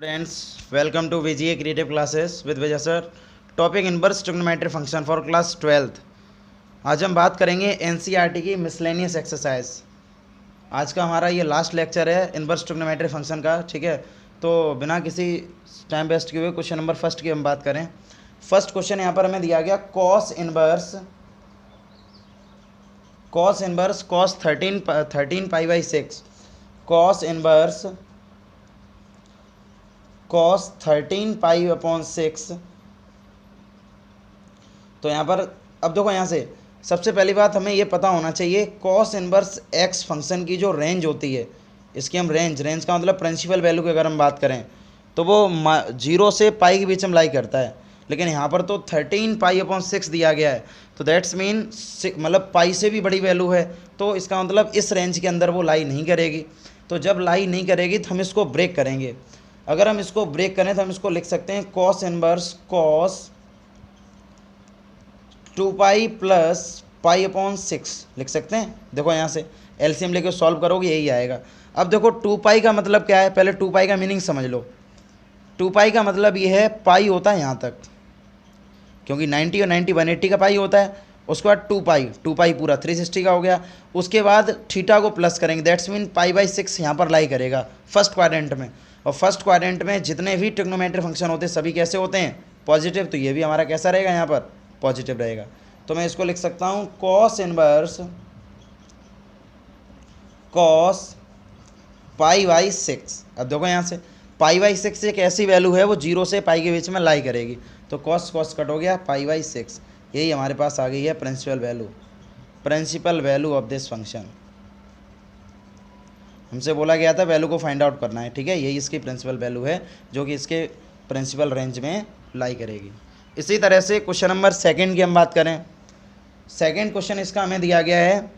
Friends, welcome to VGA Creative Classes with Vijay sir. Topic inverse trigonometry function for class 12th। आज हम बात करेंगे NCERT की miscellaneous exercise. आज का हमारा ये लास्ट लेक्चर है इनवर्स ट्रिग्नोमेट्री फंक्शन का, ठीक है। तो बिना किसी टाइम वेस्ट किए हुए क्वेश्चन नंबर फर्स्ट की हम बात करें। फर्स्ट क्वेश्चन यहाँ पर हमें दिया गया cos inverse cos 13 pi by 6 cos inverse cos 13 pi upon 6। तो यहाँ पर अब देखो, यहाँ से सबसे पहली बात हमें ये पता होना चाहिए cos इनवर्स x फंक्शन की जो रेंज होती है, इसकी हम रेंज का मतलब प्रिंसिपल वैल्यू की अगर हम बात करें तो वो 0 से पाई के बीच में लाई करता है। लेकिन यहाँ पर तो 13 पाई अपॉन 6 दिया गया है, तो दैट्स मीन मतलब पाई से भी बड़ी वैल्यू है, तो इसका मतलब इस रेंज के अंदर वो लाई नहीं करेगी। तो जब लाई नहीं करेगी तो हम इसको ब्रेक करेंगे। अगर हम इसको ब्रेक करें तो हम इसको लिख सकते हैं cos inverse cos 2 pi plus pi upon 6 लिख सकते हैं। देखो यहाँ से एलसीएम लेके सॉल्व करोगे यही आएगा। अब देखो 2 पाई का मतलब क्या है, पहले 2 पाई का मीनिंग समझ लो। 2 पाई का मतलब ये है पाई होता है यहाँ तक, क्योंकि 90 और 90 180 का पाई होता है। उसके बाद 2 पाई पूरा 360 का हो गया। उसके बाद थीटा को प्लस करेंगे, दैट्स मीन पाई बाई 6 यहाँ पर लाई करेगा फर्स्ट क्वाड्रेंट में। और फर्स्ट क्वाड्रेंट में जितने भी ट्रिग्नोमेट्री फंक्शन होते हैं सभी कैसे होते हैं, पॉजिटिव। तो ये भी हमारा कैसा रहेगा, यहाँ पर पॉजिटिव रहेगा। तो मैं इसको लिख सकता हूँ cos inverse cos pi by 6। अब देखो यहाँ से पाई बाई 6 एक ऐसी वैल्यू है वो 0 से पाई के बीच में लाई करेगी, तो कॉस कट हो गया, पाई बाई 6। यही हमारे पास आ गई है principal value of this function. हमसे बोला गया था वैल्यू को फाइंड आउट करना है, ठीक है। यही इसकी प्रिंसिपल वैल्यू है जो कि इसके प्रिंसिपल रेंज में लाई करेगी। इसी तरह से क्वेश्चन नंबर सेकंड की हम बात करें। सेकंड क्वेश्चन इसका हमें दिया गया है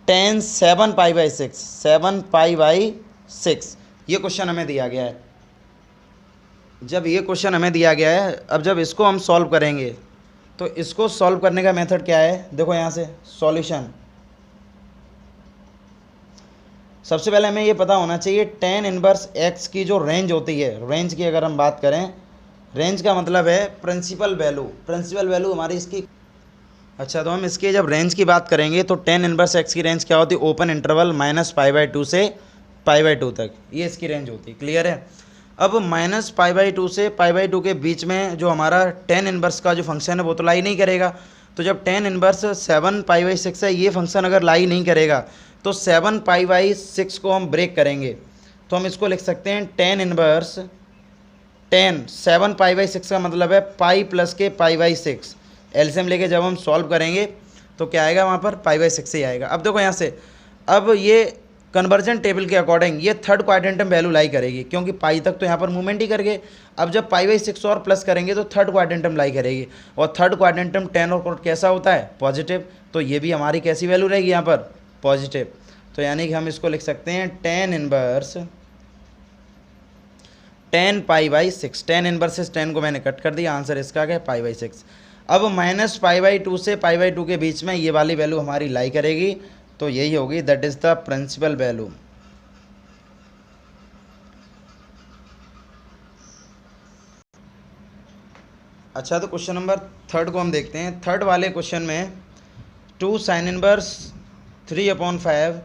tan 7 पाई बाई 6 ये क्वेश्चन हमें दिया गया है। जब ये क्वेश्चन हमें दिया गया है, अब जब इसको हम सॉल्व करेंगे तो इसको सॉल्व करने का मेथड क्या है, देखो यहाँ से सॉल्यूशन। सबसे पहले हमें ये पता होना चाहिए tan इनवर्स x की जो रेंज होती है, रेंज की अगर हम बात करें, रेंज का मतलब है प्रिंसिपल वैल्यू हमारी इसकी। अच्छा, तो हम इसकी जब रेंज की बात करेंगे तो tan इनवर्स x की रेंज क्या होती है, ओपन इंटरवल -π/2 से π/2 तक, ये इसकी रेंज होती है। क्लियर है। अब -π/2 से π/2 के बीच में जो हमारा tan इनवर्स का जो फंक्शन है वो तो लाई नहीं करेगा। तो जब tan इनवर्स 7 पाई बाई 6 है, ये फंक्शन अगर लाई नहीं करेगा तो 7 पाई बाई 6 को हम ब्रेक करेंगे। तो हम इसको लिख सकते हैं tan इनवर्स 7 पाई बाई 6 का मतलब है पाई प्लस के पाई बाई 6। एलसीएम लेके जब हम सॉल्व करेंगे तो क्या आएगा, वहाँ पर पाई बाई 6 ही आएगा। अब देखो यहाँ से, अब ये कन्वर्जन टेबल के अकॉर्डिंग ये थर्ड क्वाड्रेंटम वैल्यू लाई करेगी, क्योंकि पाई तक तो यहाँ पर मूवमेंट ही कर गए। अब जब पाई बाई 6 और प्लस करेंगे तो थर्ड क्वाड्रेंटम लाई करेगी, और थर्ड क्वाड्रेंटम tan और cot कैसा होता है, पॉजिटिव। तो ये भी हमारी कैसी वैल्यू रहेगी, यहाँ पर पॉजिटिव। तो यानी कि हम इसको लिख सकते हैं tan inverse 10 pi by 6। tan inverse से 10 को मैंने कट कर दिया, आंसर इसका आ गया पाई बाई 6। अब -π/2 से π/2 के बीच में ये वाली वैल्यू हमारी लाई करेगी, तो यही होगी, that is the principal value. अच्छा, तो क्वेश्चन नंबर थर्ड को हम देखते हैं। थर्ड वाले क्वेश्चन में 2 sin inverse 3/5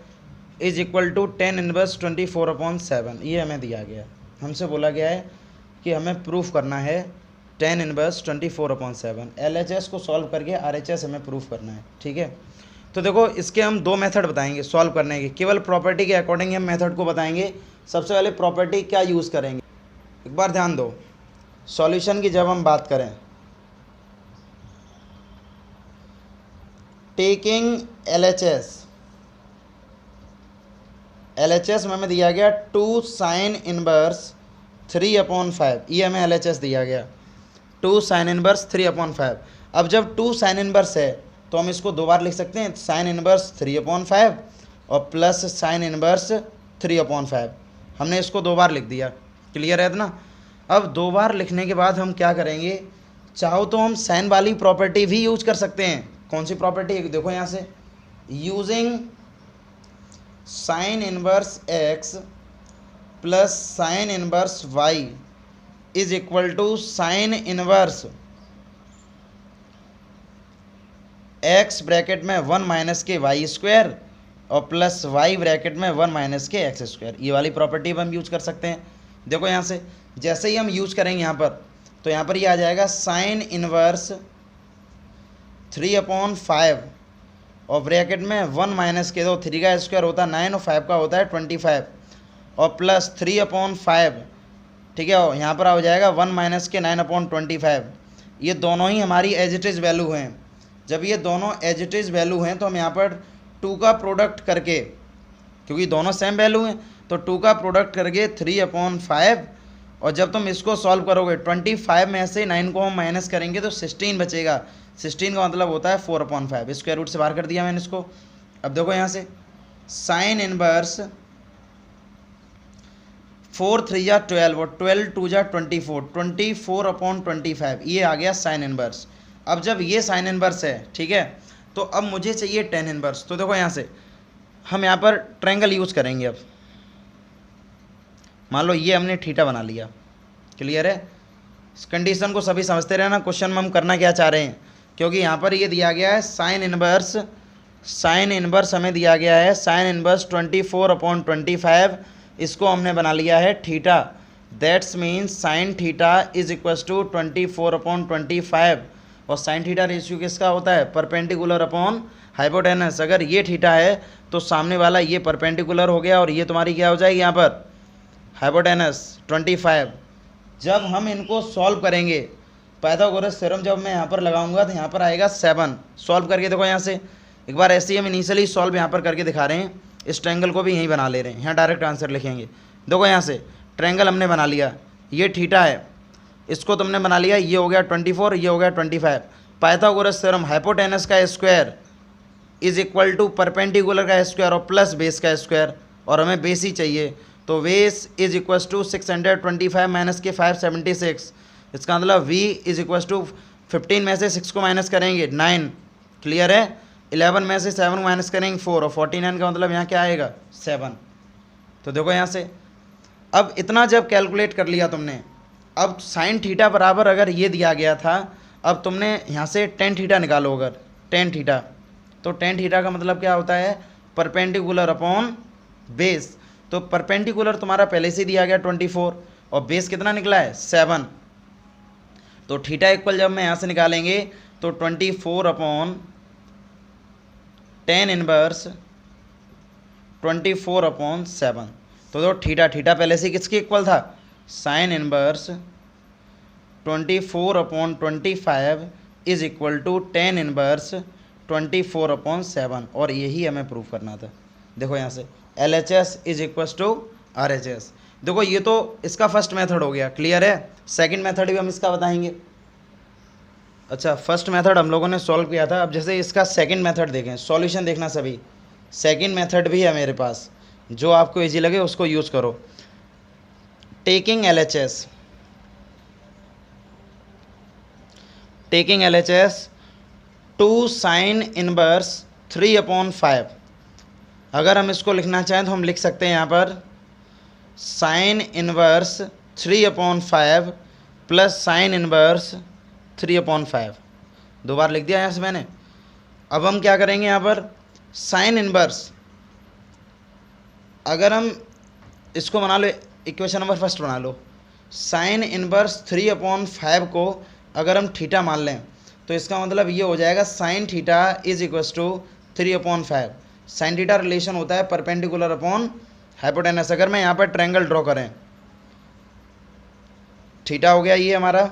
is equal to tan inverse 24/7 ये हमें दिया गया है। हमसे बोला गया है कि हमें प्रूफ करना है tan इनवर्स 24/7। LHS को सॉल्व करके RHS हमें प्रूफ करना है, ठीक है। तो देखो, इसके हम दो मेथड बताएंगे सॉल्व करने के, केवल प्रॉपर्टी के अकॉर्डिंग हम मेथड को बताएंगे। सबसे पहले प्रॉपर्टी क्या यूज़ करेंगे, एक बार ध्यान दो। सॉल्यूशन की जब हम बात करें, टेकिंग LHS में हमें दिया गया 2 sin इनवर्स 3/5, ये हमें LHS दिया गया 2 sin इनवर्स 3/5। अब जब 2 sin इनवर्स है तो हम इसको दो बार लिख सकते हैं, sin इनवर्स 3/5 और प्लस sin इनवर्स 3/5। हमने इसको दो बार लिख दिया, क्लियर है ना। अब दो बार लिखने के बाद हम क्या करेंगे, चाहो तो हम sin वाली प्रॉपर्टी भी यूज कर सकते हैं। कौन सी प्रॉपर्टी, देखो यहाँ से, using sine inverse x plus sine inverse y is equal to sine inverse x bracket में 1 माइनस के वाई स्क्वायर और प्लस वाई ब्रैकेट में 1 माइनस के एक्स स्क्वायर। ये वाली प्रॉपर्टी हम यूज कर सकते हैं। देखो यहाँ से जैसे ही हम यूज करेंगे यहाँ पर, तो यहाँ पर ये आ जाएगा साइन इनवर्स 3/5 और ब्रैकेट में 1 माइनस के, दो 3 का स्क्वायर होता है 9 और 5 का होता है 25 और प्लस 3/5, ठीक है। और यहाँ पर आ जाएगा 1 माइनस के 9/25। ये दोनों ही हमारी एज इट इज़ वैल्यू हैं। जब ये दोनों एज इट इज़ वैल्यू हैं तो हम यहाँ पर 2 का प्रोडक्ट करके, क्योंकि दोनों सेम वैल्यू हैं, तो 2 का प्रोडक्ट करके 3/5 और जब तुम इसको सॉल्व करोगे 25 में से 9 को हम माइनस करेंगे तो 16 बचेगा। 16 का मतलब होता है 4/5। स्क्वायर रूट से बाहर कर दिया मैंने इसको। अब देखो यहाँ से साइन इनवर्स 4 3 या 12 और 12 2 जा 24, 24/25 ये आ गया साइन इनवर्स। अब जब ये साइन इनवर्स है, ठीक है, तो अब मुझे चाहिए टेन इनवर्स। तो देखो यहाँ से हम यहाँ पर ट्रायंगल यूज़ करेंगे। अब मान लो ये हमने थीटा बना लिया, क्लियर है। इस कंडीशन को सभी समझते रहे ना, क्वेश्चन में हम करना क्या चाह रहे हैं, क्योंकि यहाँ पर ये दिया गया है साइन इनवर्स हमें दिया गया है साइन इनवर्स 24/25, इसको हमने बना लिया है theta. That's means sine theta is equal to 24/25 और साइन थीटा रेशियो किसका होता है, परपेंडिकुलर अपॉन हाइपोटेनस। अगर ये थीटा है तो सामने वाला ये परपेंडिकुलर हो गया और ये तुम्हारी क्या हो जाएगी यहाँ पर, हाइपोटेनस 25। जब हम इनको सॉल्व करेंगे, पाइथागोरस थ्योरम जब मैं यहाँ पर लगाऊंगा तो यहाँ पर आएगा 7। सॉल्व करके देखो यहाँ से एक बार, ऐसे ही हम इनिशियली सॉल्व यहाँ पर करके दिखा रहे हैं। इस ट्रायंगल को भी यहीं बना ले रहे हैं, यहाँ डायरेक्ट आंसर लिखेंगे। देखो यहाँ से ट्रायंगल हमने बना लिया, ये थीटा है, इसको तुमने बना लिया, ये हो गया 24, ये हो गया 25। पाइथागोरस थ्योरम हाइपोटेनस का square is equal to perpendicular का स्क्वायर और प्लस बेस का स्क्वायर, और हमें बेस ही चाहिए, तो base is equal to 625 minus के 576। इसका मतलब v इज इक्वल टू 15 में से 6 को माइनस करेंगे 9, क्लियर है। 11 में से 7 माइनस करेंगे 4 और 49 का मतलब यहाँ क्या आएगा 7। तो देखो यहाँ से अब इतना जब कैलकुलेट कर लिया तुमने, अब साइन थीटा बराबर अगर ये दिया गया था, अब तुमने यहाँ से टेन थीटा निकालो। अगर टेन थीटा, तो टेन थीटा का मतलब क्या होता है, परपेंडिकुलर अपॉन बेस। तो परपेंडिकुलर तुम्हारा पहले से दिया गया 24 और बेस कितना निकला है 7। तो थीटा इक्वल जब मैं यहाँ से निकालेंगे तो 24/10 इनवर्स 24/7। तो जो थीटा पहले से किसके इक्वल था, sine inverse 24/25 is equal to 10 inverse 24/7, और यही हमें प्रूव करना था। देखो यहाँ से LHS is equal to RHS। देखो ये तो इसका फर्स्ट मेथड हो गया, क्लियर है। सेकंड मेथड भी हम इसका बताएंगे। अच्छा, फर्स्ट मेथड हम लोगों ने सॉल्व किया था, अब जैसे इसका सेकंड मेथड देखें, सॉल्यूशन देखना सभी। सेकंड मेथड भी है मेरे पास, जो आपको इजी लगे उसको यूज़ करो। Taking LHS 2 sign inverse 3/5। अगर हम इसको लिखना चाहें तो हम लिख सकते हैं यहाँ पर sine inverse 3/5 plus sine inverse 3/5। दो बार लिख दिया यहाँ से मैंने। अब हम क्या करेंगे यहाँ पर, साइन इनवर्स, अगर हम इसको बना लो, इक्वेशन नंबर फर्स्ट बना लो, साइन इनवर्स 3/5 को अगर हम थीटा मान लें तो इसका मतलब ये हो जाएगा sine theta is equal to 3/5। Sine theta relation होता है परपेंडिकुलर अपॉन हाइपोटेनस। अगर मैं यहाँ पर ट्रायंगल ड्रॉ करें, थीटा हो गया ये हमारा,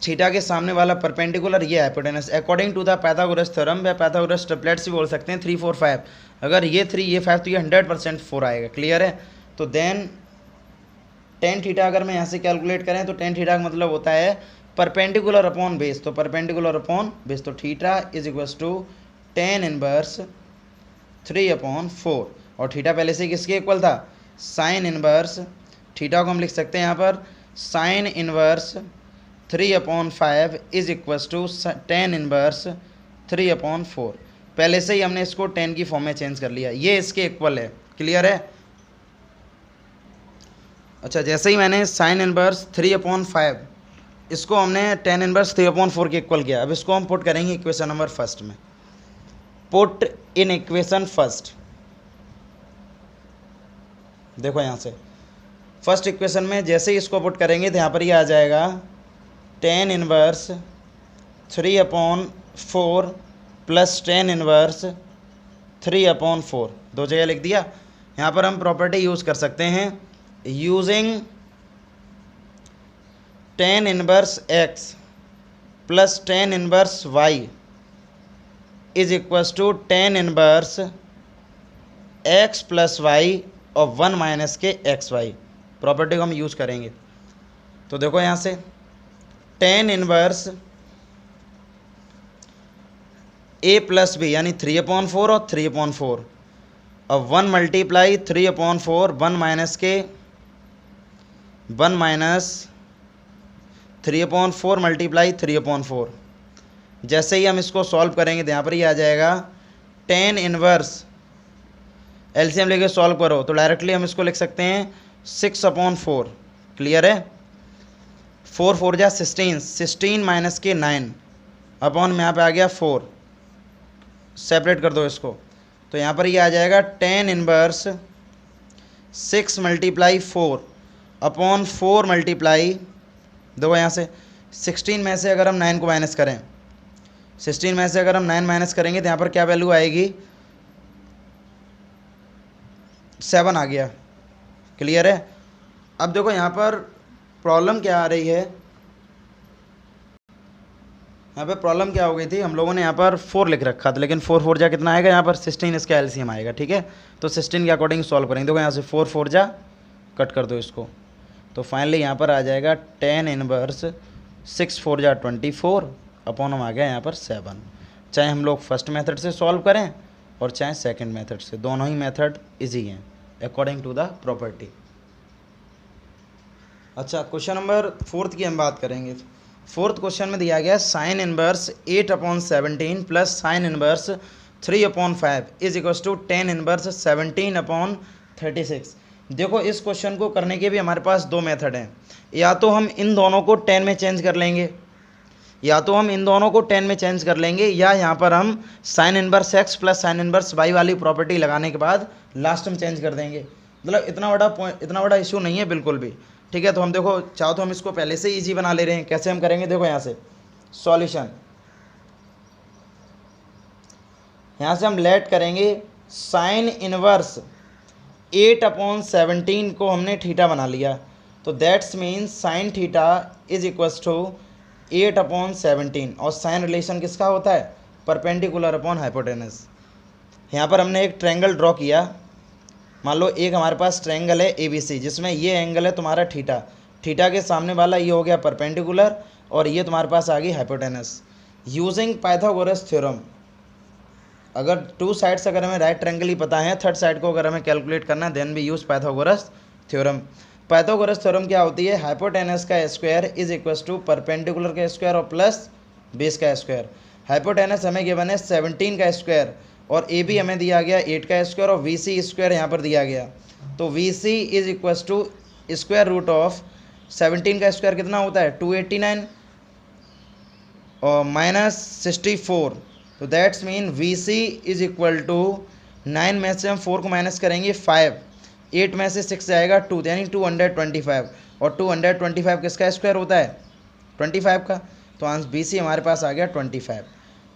थीटा के सामने वाला परपेंडिकुलर ये hypotenuse. According to the Pythagoras theorem या पाइथागोरस ट्रिपलेट्स भी बोल सकते हैं 3 4 5। अगर ये 3 ये 5 तो ये 100% 4 आएगा, क्लियर है। तो देन टेन थीटा अगर मैं यहाँ से कैलकुलेट करें तो टेन थीटा का मतलब होता है परपेंडिकुलर अपॉन बेस। तो परपेंडिकुलर अपॉन बेस, तो theta is equal to 10 inverse 3/4, और थीटा पहले से किसके इक्वल था, साइन इनवर्स। थीटा को हम लिख सकते हैं यहाँ पर sine inverse 3/5 is equal to 10 inverse 3/4। पहले से ही हमने इसको 10 की फॉर्म में चेंज कर लिया, ये इसके इक्वल है। क्लियर है? अच्छा, जैसे ही मैंने साइन इनवर्स 3/5 इसको हमने tan इनवर्स 3/4 के इक्वल किया। अब इसको हम पुट करेंगे इक्वेशन नंबर फर्स्ट में। पुट इन इक्वेशन फर्स्ट, देखो यहाँ से फर्स्ट इक्वेशन में जैसे ही इसको पुट करेंगे तो यहाँ पर ये आ जाएगा tan inverse 3/4 plus tan inverse 3/4, दो जगह लिख दिया। यहाँ पर हम प्रॉपर्टी यूज़ कर सकते हैं, using tan inverse x plus tan inverse y is equals to tan inverse x plus y और 1 माइनस के xy। प्रॉपर्टी को हम यूज़ करेंगे। तो देखो यहाँ से tan inverse a plus B यानी 3/4 और 3/4 और 1 मल्टीप्लाई 3/4 1 माइनस के 1 माइनस 3/4 मल्टीप्लाई 3/4। जैसे ही हम इसको सॉल्व करेंगे तो यहाँ पर ही आ जाएगा tan इनवर्स, एलसीएम लेके सॉल्व करो तो डायरेक्टली हम इसको लिख सकते हैं 6/4। क्लियर है? 4 4 जा 16, 16 माइनस के 9 अपॉन में यहाँ पे आ गया 4, सेपरेट कर दो इसको। तो यहाँ पर ये आ जाएगा tan inverse 6 multiply 4 upon 4 multiply, देखो यहाँ से 16 में से अगर हम 9 को माइनस करें, 16 में से अगर हम 9 माइनस करेंगे तो यहाँ पर क्या वैल्यू आएगी, 7 आ गया। क्लियर है? अब देखो यहाँ पर प्रॉब्लम क्या आ रही है, यहाँ पे प्रॉब्लम क्या हो गई थी, हम लोगों ने यहाँ पर 4 लिख रखा था, लेकिन 4 4 जा कितना आएगा, यहाँ पर 16 इसका एलसीएम आएगा। ठीक है, तो 16 के अकॉर्डिंग सॉल्व करेंगे। देखो यहाँ से 4 4 जा कट कर दो इसको, तो फाइनली यहाँ पर आ जाएगा tan इनवर्स 6 4 जा 24 अपॉन हम आ गया यहाँ पर 7। चाहे हम लोग फर्स्ट मेथड से सॉल्व करें और चाहे सेकंड मेथड से, दोनों ही मेथड इजी हैं अकॉर्डिंग टू द प्रॉपर्टी। अच्छा, क्वेश्चन नंबर 4 की हम बात करेंगे। 4th क्वेश्चन में दिया गया sine inverse 8/17 plus sine inverse 3/5 is equals to tan inverse 17/36। देखो इस क्वेश्चन को करने के भी हमारे पास दो मेथड हैं, या तो हम इन दोनों को 10 में चेंज कर लेंगे, या यहाँ पर हम sign inverse x plus sine inverse y वाली प्रॉपर्टी लगाने के बाद लास्ट में चेंज कर देंगे। मतलब इतना बड़ा इशू नहीं है बिल्कुल भी। ठीक है, तो हम देखो चाहो तो हम इसको पहले से इजी बना ले रहे हैं। कैसे हम करेंगे, देखो यहाँ से सॉल्यूशन, यहाँ से हम लेट करेंगे साइन इनवर्स 8/17 को हमने थीटा बना लिया, तो that's mean sine theta is equals to 8/17। और साइन रिलेशन किसका होता है, परपेंडिकुलर अपॉन हाइपोटेनस। यहाँ पर हमने एक ट्रायंगल ड्रॉ किया, मान लो एक हमारे पास ट्रायंगल है ABC जिसमें ये एंगल है तुम्हारा थीटा, थीटा के सामने वाला ये हो गया परपेंडिकुलर और ये तुम्हारे पास आ गई हाइपोटेनस। यूजिंग पाइथागोरस थ्योरम, अगर टू साइड्स अगर हमें राइट ट्रायंगल ही पता है, थर्ड साइड को अगर हमें कैलकुलेट करना है then we use Pythagoras theorem. Pythagoras theorem क्या होती है, हाइपोटेनस का square is equals to perpendicular का स्क्वायर और प्लस बेस का स्क्वायर। हाइपोटेनस हमें गिवन है 17 का स्क्वायर और ए बी हमें दिया गया 8 का स्क्वायर और वी सी स्क्वायर यहाँ पर दिया गया, तो B C is equals to square root of 17 का स्क्वायर कितना होता है 289 और माइनस 64, तो that's mean B C is equal to 9 में से हम 4 को माइनस करेंगे 5, 8 में से 6 जाएगा 2 यानी 225 और 225 किसका स्क्वायर होता है 25 का, तो आंसर बी सी हमारे पास आ गया 25,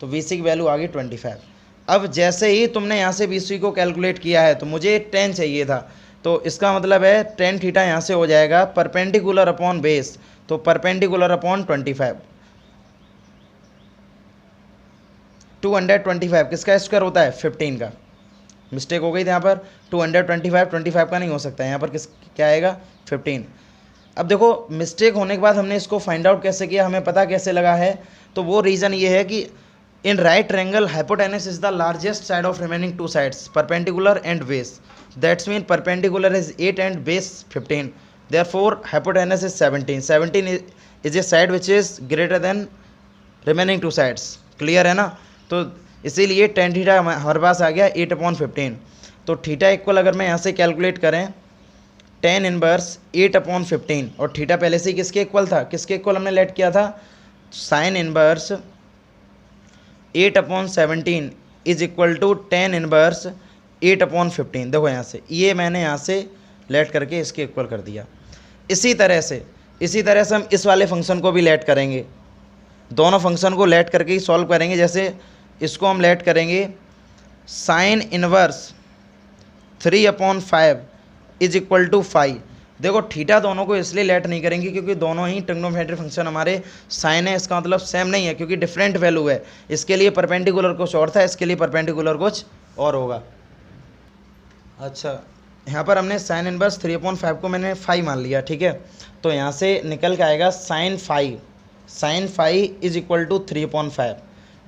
तो वी सी की वैल्यू आ गई 25। अब जैसे ही तुमने यहाँ से बी सी को कैलकुलेट किया है तो मुझे tan चाहिए था, तो इसका मतलब है tan थीटा यहाँ से हो जाएगा परपेंडिकुलर अपॉन बेस, तो परपेंडिकुलर अपॉन 25, 225 किसका स्क्वायर होता है 15 का, मिस्टेक हो गई थी यहाँ पर 225 का नहीं हो सकता है, यहाँ पर क्या आएगा 15। अब देखो मिस्टेक होने के बाद हमने इसको फाइंड आउट कैसे किया, हमें पता कैसे लगा है, तो वो रीज़न ये है कि in right triangle hypotenuse is the largest side of remaining two sides perpendicular and base, that's mean perpendicular is 8 and base 15, therefore hypotenuse is 17 is a side which is greater than remaining two sides। Clear है ना, तो इसीलिए tan theta हमारे पास आ गया 8/15। तो theta equal अगर मैं यहाँ से कैलकुलेट करें टेन इनवर्स 8/15, और थीटा पहले से ही किसके इक्वल था, किसके इक्वल हमने लेट किया था, sine inverse 8/17 is equal to ten inverse 8/15। देखो यहाँ से ये मैंने यहाँ से लेट करके इसके इक्वल कर दिया। इसी तरह से हम इस वाले फंक्शन को भी लेट करेंगे, दोनों फंक्शन को लेट करके ही सॉल्व करेंगे। जैसे इसको हम लेट करेंगे sine inverse 3/5 is equal to 5। देखो थीटा दोनों को इसलिए लेट नहीं करेंगे क्योंकि दोनों ही ट्रिग्नोमेट्रिक फंक्शन हमारे साइन है, इसका मतलब सेम नहीं है क्योंकि डिफरेंट वैल्यू है। इसके लिए परपेंडिकुलर कुछ और था, इसके लिए परपेंडिकुलर कुछ और होगा। अच्छा, यहाँ पर हमने साइन इनवर्स 3/5 को मैंने 5 मान लिया, ठीक है। तो यहाँ से निकल के आएगा साइन 5 इज इक्वल टू 3/5।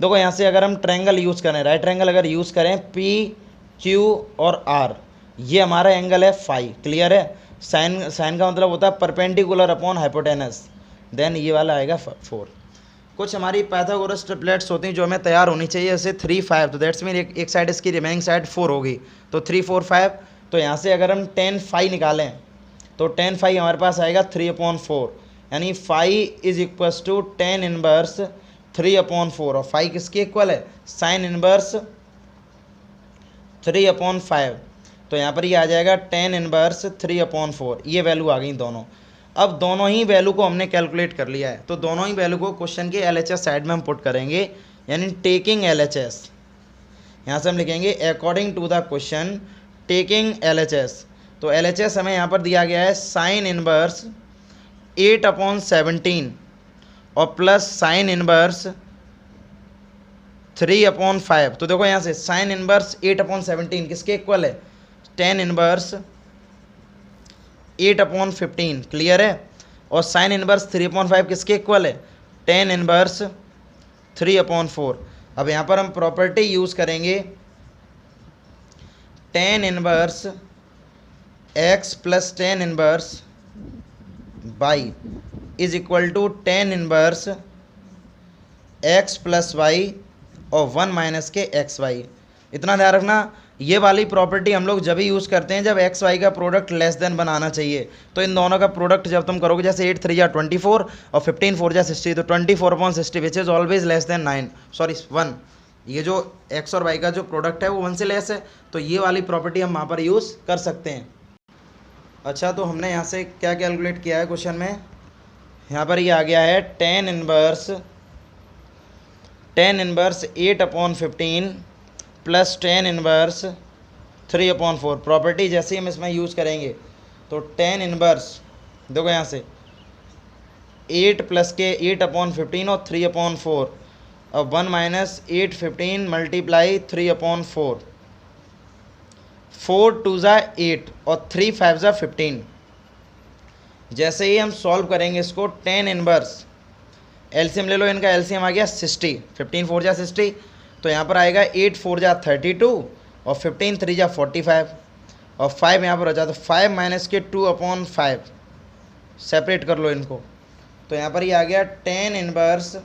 देखो यहाँ से अगर हम ट्रायंगल यूज़ करें, राइट ट्रायंगल अगर यूज़ करें पी क्यू और आर, ये हमारा एंगल है 5, क्लियर है। साइन का मतलब होता है परपेंडिकुलर अपॉन हाइपोटेनस, देन ये वाला आएगा 4। कुछ हमारी पाइथागोरस ट्रिपलेट्स होती हैं जो हमें तैयार होनी चाहिए, जैसे 3 5, तो दैट्स मीन एक साइड इसकी रिमेनिंग साइड 4 होगी, तो 3 4 5। तो यहाँ से अगर हम tan phi निकालें तो tan phi हमारे पास आएगा 3/4, यानी phi is equal to tan inverse 3/4, और phi किसके इक्वल है, साइन इनवर्स 3/5। तो यहाँ पर ये आ जाएगा tan इनवर्स 3/4, ये वैल्यू आ गई दोनों। अब दोनों ही वैल्यू को हमने कैलकुलेट कर लिया है, तो दोनों ही वैल्यू को क्वेश्चन के LHS साइड में हम पुट करेंगे, यानी टेकिंग LHS। यहाँ से हम लिखेंगे according to the question taking LHS। तो LHS हमें यहाँ पर दिया गया है साइन इनवर्स 8/17 और प्लस साइन इनवर्स 3/5। तो देखो यहाँ से साइन इनवर्स 8/17 किसके इक्वल है, tan इनवर्स 8/15, क्लियर है। और साइन इनवर्स 3/5 किसके इक्वल है, tan इनवर्स 3/4। अब यहाँ पर हम प्रॉपर्टी यूज़ करेंगे tan inverse x plus tan inverse y is equal to tan inverse x plus y और 1 माइनस के xy। इतना ध्यान रखना, ये वाली प्रॉपर्टी हम लोग जब भी यूज़ करते हैं जब एक्स वाई का प्रोडक्ट लेस देन बनाना चाहिए। तो इन दोनों का प्रोडक्ट जब तुम करोगे, जैसे 8 3 जा 24 और 15 4 जा 60, तो 24/60 which is always less than 1। ये जो एक्स और वाई का जो प्रोडक्ट है वो 1 से लेस है, तो ये वाली प्रॉपर्टी हम वहाँ पर यूज़ कर सकते हैं। अच्छा, तो हमने यहाँ से क्या कैलकुलेट किया है क्वेश्चन में, यहाँ पर ये आ गया है tan inverse 8/15 plus tan inverse 3/4। Property जैसे ही हम इसमें यूज़ करेंगे तो tan इनवर्स देखो यहाँ से 8 प्लस के 8/15 और 3/4, और 1 माइनस 8/15 मल्टीप्लाई 3/4, 4 2 जा 8 और 3 5 जा 15। जैसे ही हम सॉल्व करेंगे इसको tan इनवर्स, एलसीएम ले लो, इनका एलसीएम आ गया 60, 15 4 जा 60, तो यहाँ पर आएगा 8 4 जा 32 और 15 3 जा 45 और 5 यहाँ पर हो जाता है 5 माइनस के 2/5, सेपरेट कर लो इनको। तो यहाँ पर ये आ गया tan इनवर्स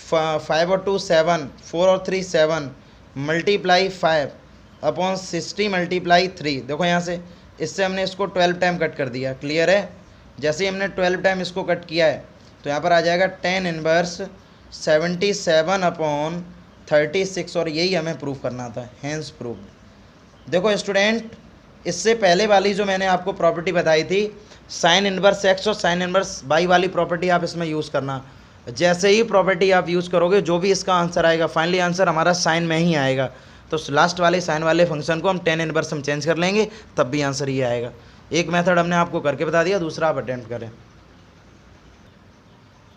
5 और 2 7, 4 और 3 7 मल्टीप्लाई 5/60 मल्टीप्लाई 3। देखो यहाँ से इससे हमने इसको 12 टाइम कट कर दिया, क्लियर है। जैसे ही हमने 12 टाइम इसको कट किया है तो यहाँ पर आ जाएगा tan इनवर्स 77/36, और यही हमें प्रूव करना था, हैंस प्रूव्ड। देखो स्टूडेंट, इससे पहले वाली जो मैंने आपको प्रॉपर्टी बताई थी साइन इनवर्स x और साइन इनवर्स y वाली प्रॉपर्टी आप इसमें यूज़ करना। जैसे ही प्रॉपर्टी आप यूज़ करोगे जो भी इसका आंसर आएगा, फाइनली आंसर हमारा साइन में ही आएगा। तो लास्ट वाले साइन वाले फंक्शन को हम tan इनवर्स हम चेंज कर लेंगे, तब भी आंसर ये आएगा। एक मेथड हमने आपको करके बता दिया, दूसरा आप अटेम्प्ट करें।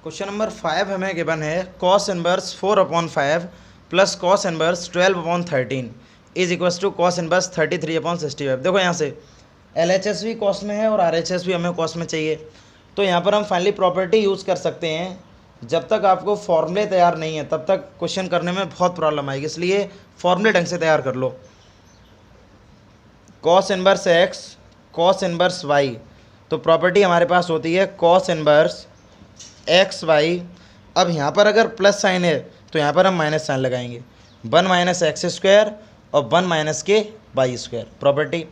क्वेश्चन नंबर 5 हमें गिवन है cos inverse 4/5 plus cos inverse 12/13 is equals to cos inverse 33/65। देखो यहाँ से LHS भी कॉस में है और RHS भी हमें कॉस में चाहिए। तो यहाँ पर हम फाइनली प्रॉपर्टी यूज़ कर सकते हैं। जब तक आपको फॉर्मूले तैयार नहीं है तब तक क्वेश्चन करने में बहुत प्रॉब्लम आएगी, इसलिए फॉर्मूले ढंग से तैयार कर लो। cos inverse x cos inverse y, तो प्रॉपर्टी हमारे पास होती है cos इनवर्स एक्स वाई। अब यहाँ पर अगर प्लस साइन है तो यहाँ पर हम माइनस साइन लगाएंगे, 1 माइनस एक्स स्क्वायर और 1 माइनस के वाई स्क्वायर प्रॉपर्टी।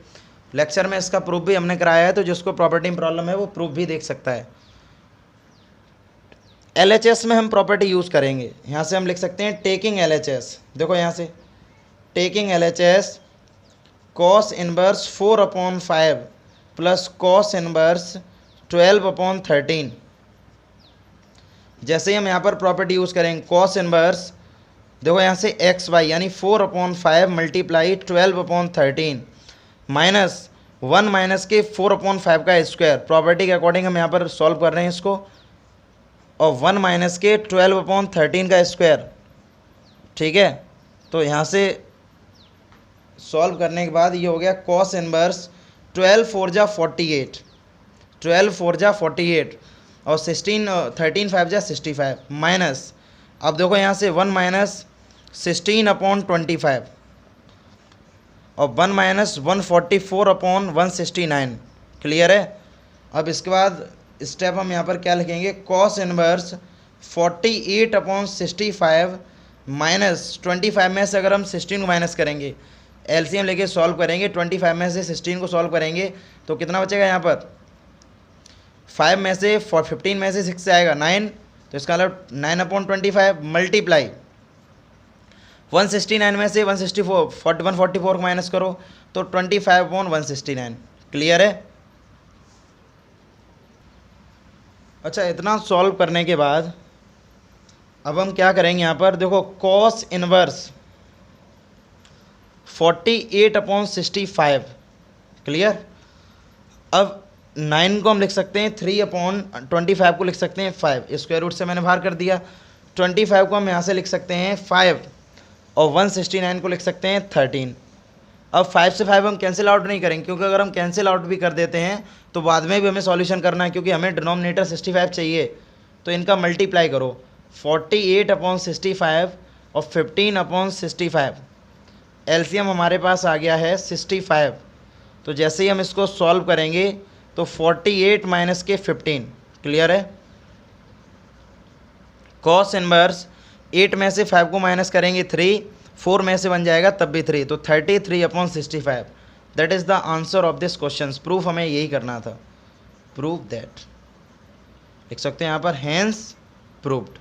लेक्चर में इसका प्रूफ भी हमने कराया है, तो जिसको प्रॉपर्टी में प्रॉब्लम है वो प्रूफ भी देख सकता है। LHS में हम प्रॉपर्टी यूज़ करेंगे, यहाँ से हम लिख सकते हैं टेकिंग LHS। देखो यहाँ से taking LHS cos inverse 4/5 plus cos inverse 12/13। जैसे ही हम यहाँ पर प्रॉपर्टी यूज़ करेंगे कॉस इनवर्स, देखो यहाँ से एक्स वाई यानी 4/5 मल्टीप्लाई 12/13 माइनस 1 माइनस के 4/5 का स्क्वायर। प्रॉपर्टी के अकॉर्डिंग हम यहाँ पर सॉल्व कर रहे हैं इसको, और 1 माइनस के 12/13 का स्क्वायर। ठीक है, तो यहाँ से सॉल्व करने के बाद ये हो गया कॉस इनवर्स 12 4 जा 48, 12 4 जा 48 और 13 5 जा 65 माइनस, अब देखो यहाँ से 1 माइनस 16/25 और 1 माइनस 144/169। क्लियर है। अब इसके बाद स्टेप हम यहाँ पर क्या लिखेंगे, कॉस इनवर्स 48/65 माइनस 25 में से अगर हम 16 को माइनस करेंगे, एलसीएम लेके सॉल्व करेंगे, 25 में से 16 को सॉल्व करेंगे तो कितना बचेगा यहाँ पर, 5 में से 15 में से 6 से आएगा 9, तो इसका मतलब 9/25 मल्टीप्लाई 169 में से 144 को माइनस करो तो 25/169। क्लियर है। अच्छा, इतना सॉल्व करने के बाद अब हम क्या करेंगे, यहाँ पर देखो कॉस इनवर्स 48/65। क्लियर। अब 9 को हम लिख सकते हैं 3/25 को लिख सकते हैं 5, स्क्वायर रूट से मैंने बाहर कर दिया। 25 को हम यहाँ से लिख सकते हैं 5 और 169 को लिख सकते हैं 13। अब 5 से 5 हम कैंसिल आउट नहीं करेंगे, क्योंकि अगर हम कैंसिल आउट भी कर देते हैं तो बाद में भी हमें सॉल्यूशन करना है, क्योंकि हमें डिनोमिनेटर 65 चाहिए। तो इनका मल्टीप्लाई करो, 48/65 और 15/65। एलसीएम हमारे पास आ गया है 65। तो जैसे ही हम इसको सॉल्व करेंगे तो 48 माइनस के 15। क्लियर है। कॉस इनवर्स 8 में से 5 को माइनस करेंगे 3, 4 में से बन जाएगा तब भी 3, तो 33/65। That is the answer of this question. Proof हमें यही करना था, प्रूव दैट लिख सकते हैं यहाँ पर, हैंस प्रूव्ड।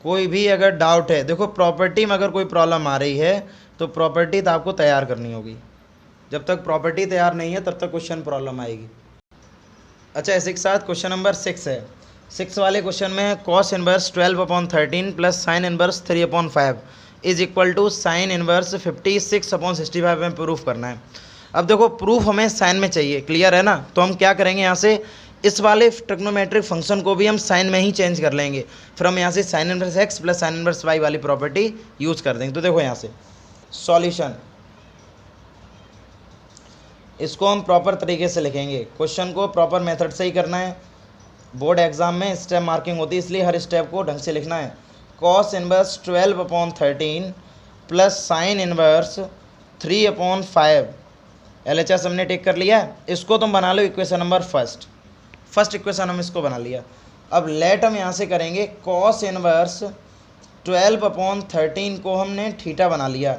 कोई भी अगर डाउट है, देखो प्रॉपर्टी में अगर कोई प्रॉब्लम आ रही है तो प्रॉपर्टी तो आपको तैयार करनी होगी, जब तक प्रॉपर्टी तैयार नहीं है तब तक क्वेश्चन प्रॉब्लम आएगी। अच्छा, इसी के साथ क्वेश्चन नंबर 6 है। 6 वाले क्वेश्चन में cos inverse 12/13 plus sine inverse 3/5 is equal to sine inverse 56/65 में प्रूफ करना है। अब देखो प्रूफ हमें साइन में चाहिए। क्लियर है ना। तो हम क्या करेंगे, यहाँ से इस वाले ट्रिग्नोमेट्रिक फंक्शन को भी हम साइन में ही चेंज कर लेंगे, फिर हम यहाँ से sine inverse x plus sine inverse y वाली प्रॉपर्टी यूज़ कर देंगे। तो देखो यहाँ से सॉल्यूशन, इसको हम प्रॉपर तरीके से लिखेंगे। क्वेश्चन को प्रॉपर मेथड से ही करना है, बोर्ड एग्जाम में स्टेप मार्किंग होती है, इसलिए हर स्टेप को ढंग से लिखना है। Cos inverse 12/13 plus sine inverse 3/5। LHS हमने टेक कर लिया है, इसको तुम बना लो इक्वेशन नंबर फर्स्ट इक्वेशन हम इसको बना लिया। अब लेट हम यहाँ से करेंगे कॉस इनवर्स 12/13 को हमने थीटा बना लिया,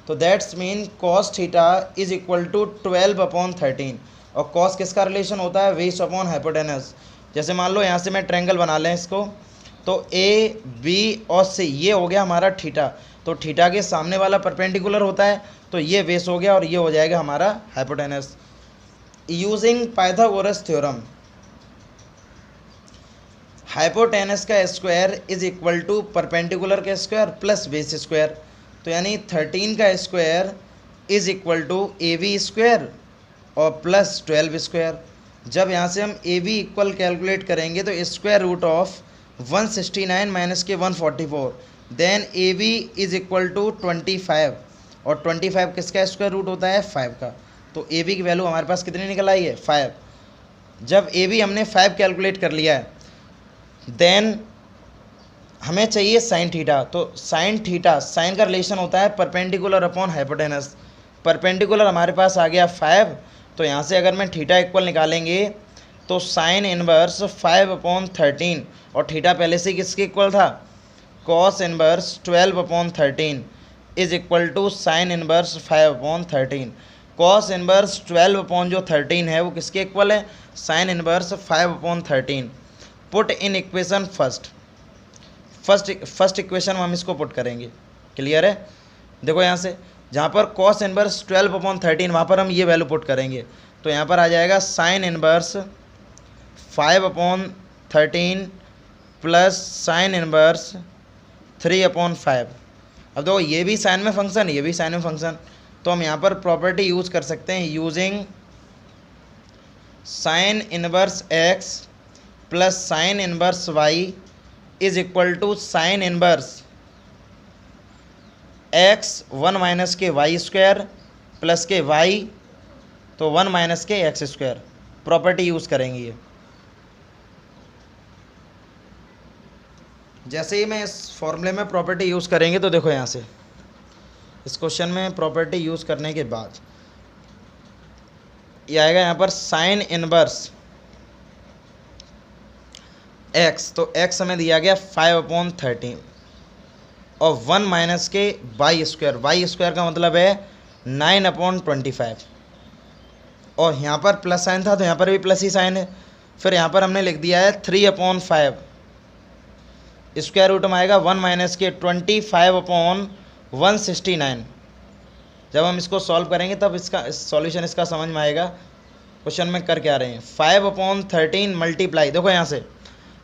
तो that's mean cos theta is equal to 12/13। और कॉस किसका रिलेशन होता है, बेस अपॉन हाइपोटेनस। जैसे मान लो यहाँ से मैं ट्रायंगल बना लें इसको, तो ए बी और सी ये हो गया हमारा थीटा, तो थीटा के सामने वाला परपेंडिकुलर होता है, तो ये बेस हो गया और ये हो जाएगा हमारा hypotenuse. Using Pythagoras theorem, hypotenuse का square is equal to perpendicular का स्क्वायर प्लस बेस स्क्वायर, तो यानी 13 का square is equal to AB square और प्लस 12 स्क्वायर। जब यहाँ से हम AB इक्वल कैलकुलेट करेंगे तो स्क्वायर रूट ऑफ 169 माइनस के 144, then AB is equal to 25, और 25 किसका स्क्वायर रूट होता है, 5 का। तो AB की वैल्यू हमारे पास कितनी निकल आई है, 5। जब AB हमने 5 कैलकुलेट कर लिया है, देन हमें चाहिए साइन थीटा, तो साइन थीटा, साइन का रिलेशन होता है परपेंडिकुलर अपॉन हाइपोटेनस। परपेंडिकुलर हमारे पास आ गया 5, तो यहाँ से अगर मैं थीटा इक्वल निकालेंगे तो साइन इनवर्स 5/13, और थीटा पहले से किसके इक्वल था, cos inverse 12/13 is equal to sine inverse 5/13। Cos inverse 12/13 है वो किसके इक्वल है? Sine inverse 5/13। Put in equation first equation में हम इसको पुट करेंगे। क्लियर है? देखो यहाँ से जहाँ पर कॉस इनवर्स 12/13 वहाँ पर हम ये वैल्यू पुट करेंगे तो यहाँ पर आ जाएगा sign inverse 5/13 plus sine inverse 3/5। अब देखो ये भी साइन में फंक्शन, ये भी साइन में फंक्शन, तो हम यहाँ पर प्रॉपर्टी यूज़ कर सकते हैं using sine inverse x plus sine inverse y is equal to sine inverse x 1 minus के वाई स्क्वायर प्लस के y तो 1 माइनस के एक्स स्क्वायर। प्रॉपर्टी यूज़ करेंगे ये। जैसे ही मैं इस फॉर्मूले में प्रॉपर्टी यूज़ करेंगे तो देखो यहाँ से इस क्वेश्चन में प्रॉपर्टी यूज़ करने के बाद ये आएगा यहाँ पर साइन इनवर्स x, तो x हमें दिया गया 5/13 और 1 माइनस के वाई स्क्वायर का मतलब है 9/25 और यहाँ पर प्लस साइन था तो यहाँ पर भी प्लस ही साइन है। फिर यहाँ पर हमने लिख दिया है 3/5, स्क्वायर रूट में आएगा 1 माइनस के 25/169। जब हम इसको सॉल्व करेंगे तब इसका सॉल्यूशन इसका समझ में आएगा क्वेश्चन में कर क्या रहे हैं। 5/13 मल्टीप्लाई, देखो यहाँ से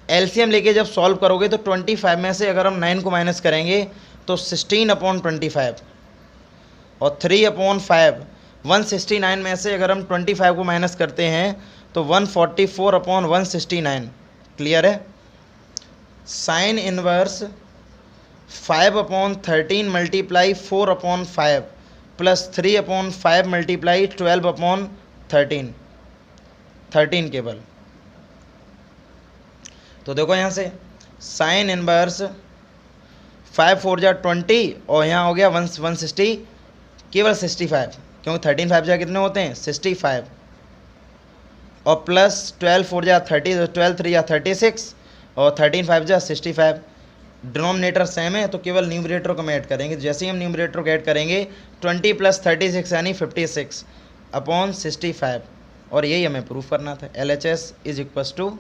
एलसीएम लेके जब सॉल्व करोगे तो 25 में से अगर हम 9 को माइनस करेंगे तो 16/25 और 3/5 169 में से अगर हम 25 को माइनस करते हैं तो 144/169। क्लियर है? Sine inverse 5/13 multiply 4/5 plus 3/5 multiply 12/13 केवल। तो देखो यहाँ से साइन इनवर्स 5 4 जा 20 और यहाँ हो गया 160 केवल 65 क्योंकि 13 5 जा कितने होते हैं 65 और प्लस 12 4 जा 30 तो 12 3 जा 36 और 13 5 जा 65। डिनोमिनेटर सेम है तो केवल न्यूमरेटर को हम ऐड करेंगे। जैसे ही हम न्यूमरेटर को ऐड करेंगे 20 प्लस 36 यानी 56/65 और यही हमें प्रूफ करना था। LHS is equal to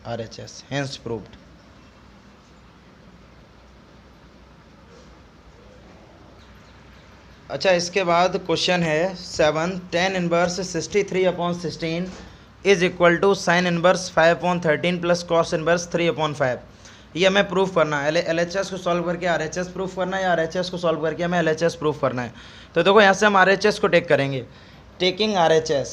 RHS, hence proved. अच्छा, इसके बाद क्वेश्चन है 7 tan inverse 63/16 is equal to sine inverse 5/13 plus cos inverse 3/5। ये हमें प्रूफ करना है। LHS को सॉल्व करके RHS प्रूफ करना है या RHS को सॉल्व करके हमें LHS प्रूफ करना है। तो देखो यहाँ से हम RHS को टेक करेंगे। Taking RHS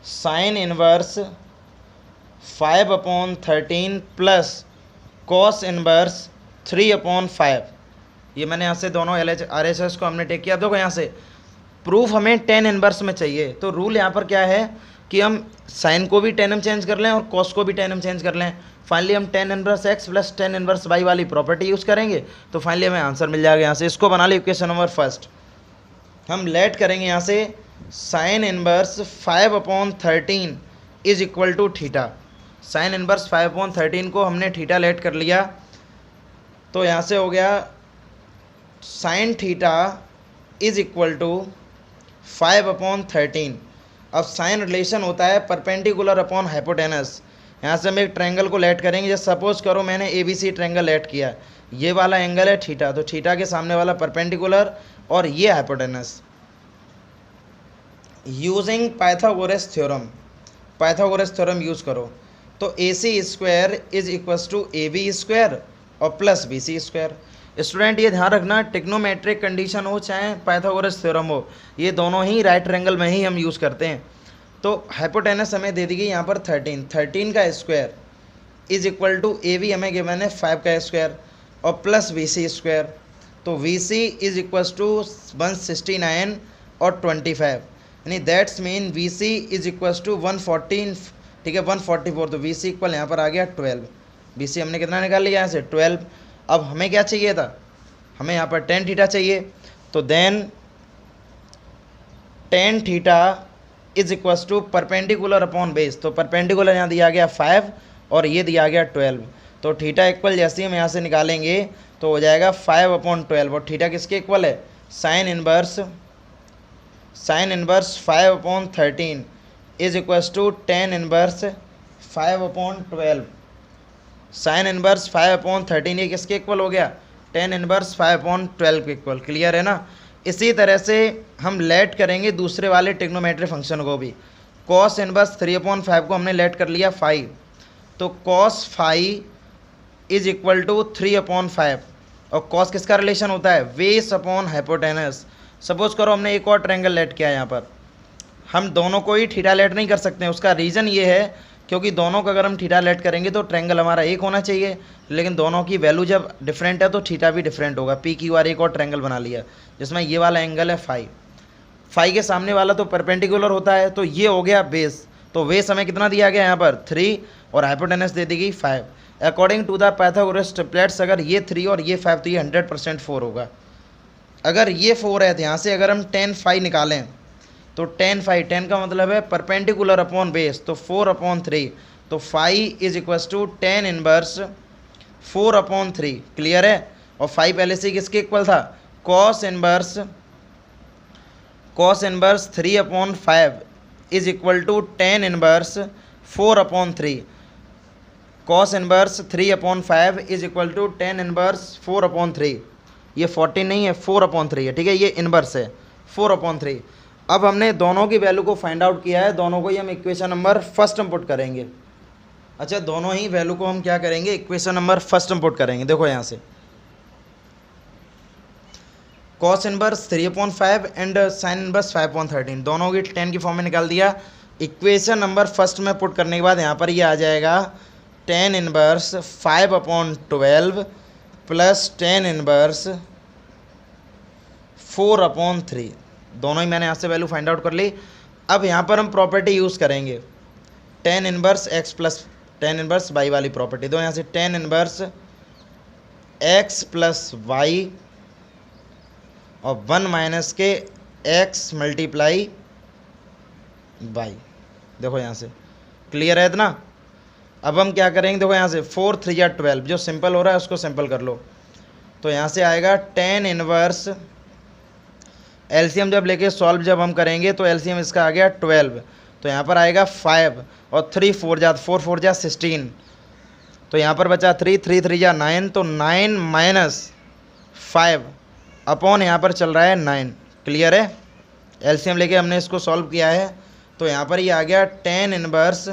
sign inverse 5/13 plus cos inverse 3/5। ये मैंने यहाँ से दोनों RHS को हमने टेक किया। अब देखो यहाँ से प्रूफ हमें tan इनवर्स में चाहिए तो रूल यहाँ पर क्या है कि हम साइन को भी tan में चेंज कर लें और कॉस को भी tan में चेंज कर लें। फाइनली हम tan inverse x plus tan inverse y वाली प्रॉपर्टी यूज़ करेंगे तो फाइनली हमें आंसर मिल जाएगा। यहाँ से इसको बना ली इक्वेशन नंबर फर्स्ट। हम लेट करेंगे यहाँ से sine inverse 5/13 is equal to theta. Sine inverse 5/13 को हमने थीटा लेट कर लिया तो यहाँ से हो गया sine theta is equal to 5/13। अब साइन रिलेशन होता है परपेंडिकुलर अपॉन हाइपोटेनस। यहाँ से हम एक ट्रायंगल को लेट करेंगे। जैसे सपोज करो मैंने ABC ट्रायंगल लेट किया, ये वाला एंगल है थीटा, तो थीटा के सामने वाला परपेंडिकुलर और ये hypotenuse. Using Pythagoras theorem use करो तो AC square is equal to AB square और प्लस BC स्क्वायर। स्टूडेंट ये ध्यान रखना, टिग्नोमेट्रिक कंडीशन हो चाहे पाइथागोरस थ्योरम हो, ये दोनों ही राइट ट्रायंगल में ही हम यूज़ करते हैं। तो हाइपोटेनस हमें दे दी गई यहाँ पर 13 का square is equal to AB हमें गिवन है 5 का स्क्वायर और प्लस BC स्क्वायर। तो BC इज इक्वल टू 169 और 25 यानी that's mean BC is equal to 114, ठीक है 144। तो BC इक्वल यहाँ पर आ गया 12। BC हमने कितना निकाल लिया यहाँ से 12। अब हमें क्या चाहिए था, हमें यहाँ पर tan थीटा चाहिए। तो then tan theta is equals to perpendicular upon base. तो परपेंडिकुलर यहाँ दिया गया 5 और ये दिया गया 12। तो थीटा इक्वल जैसे ही हम यहाँ से निकालेंगे तो हो जाएगा 5/12। और थीटा किसके इक्वल है? Sine inverse 5/13 is equals to ten inverse 5/12। Sine inverse 5/13 ये किसके इक्वल हो गया? टेन इनवर्स 5/12 के इक्वल। क्लियर है ना? इसी तरह से हम लेट करेंगे दूसरे वाले ट्रिग्नोमेट्री फंक्शन को भी। कॉस इनवर्स 3/5 को हमने लेट कर लिया 5, तो कॉस 5 इज इक्वल टू 3/5। और कॉस किसका रिलेशन होता है? Base upon hypotenuse. सपोज करो हमने एक और ट्रायंगल लेट किया, यहाँ पर हम दोनों को ही थीटा लेट नहीं कर सकते हैं। उसका रीज़न ये है क्योंकि दोनों को अगर हम थीटा लेट करेंगे तो ट्रायंगल हमारा एक होना चाहिए, लेकिन दोनों की वैल्यू जब डिफरेंट है तो थीटा भी डिफरेंट होगा। पी क्यू आर एक और ट्रायंगल बना लिया जिसमें ये वाला एंगल है 5 के सामने वाला तो परपेंडिकुलर होता है, तो ये हो गया बेस। तो बेस हमें कितना दिया गया यहाँ पर? 3 और हाइपोटेनस दे दी गई 5। According to the Pythagoras triplets अगर ये 3 और ये 5 तो ये 100% 4 होगा। अगर ये 4 है तो यहाँ से अगर हम tan 5 निकालें तो tan का मतलब है परपेंडिकुलर अपॉन बेस, तो 4/3। तो 5 is equals to ten inverse 4/3। Clear है? और 5 पहले से किसके इक्वल था? Cos inverse 3/5 is equal to ten inverse 4/3। Cos inverse 3/5 is equal to ten inverse 4/3। ये 14 नहीं है, 4/3 है। ठीक है, ये इनवर्स है 4/3। अब हमने दोनों की वैल्यू को फाइंड आउट किया है, दोनों को ही हम इक्वेशन नंबर फर्स्ट में पुट करेंगे। अच्छा, दोनों ही वैल्यू को हम क्या करेंगे? इक्वेशन नंबर फर्स्ट में पुट करेंगे। देखो यहाँ से cos inverse 3/5 and sign inverse 5/13 दोनों की 10 की फॉर्म में निकाल दिया। इक्वेशन नंबर फर्स्ट में पुट करने के बाद यहाँ पर ये आ जाएगा ten inverse 5/12 plus tan inverse 4/3। दोनों ही मैंने यहाँ से वैल्यू फाइंड आउट कर ली। अब यहाँ पर हम प्रॉपर्टी यूज़ करेंगे tan inverse x plus tan inverse y वाली प्रॉपर्टी। दो यहाँ से tan inverse x plus y और 1 माइनस के x मल्टीप्लाई वाई। देखो यहाँ से क्लियर है इतना? अब हम क्या करेंगे? देखो यहाँ से 4 3 या 12, जो सिंपल हो रहा है उसको सिंपल कर लो। तो यहाँ से आएगा टेन इनवर्स, एलसीएम जब लेके सॉल्व जब हम करेंगे तो एलसीएम इसका आ गया 12। तो यहाँ पर आएगा 5 और 3 4 जा 16। तो यहाँ पर बचा 3 3 3 जा 9, तो 9 माइनस 5 अपॉन यहाँ पर चल रहा है 9। क्लियर है? एलसीएम लेके हमने इसको सॉल्व किया है। तो यहाँ पर ये आ गया टेन इनवर्स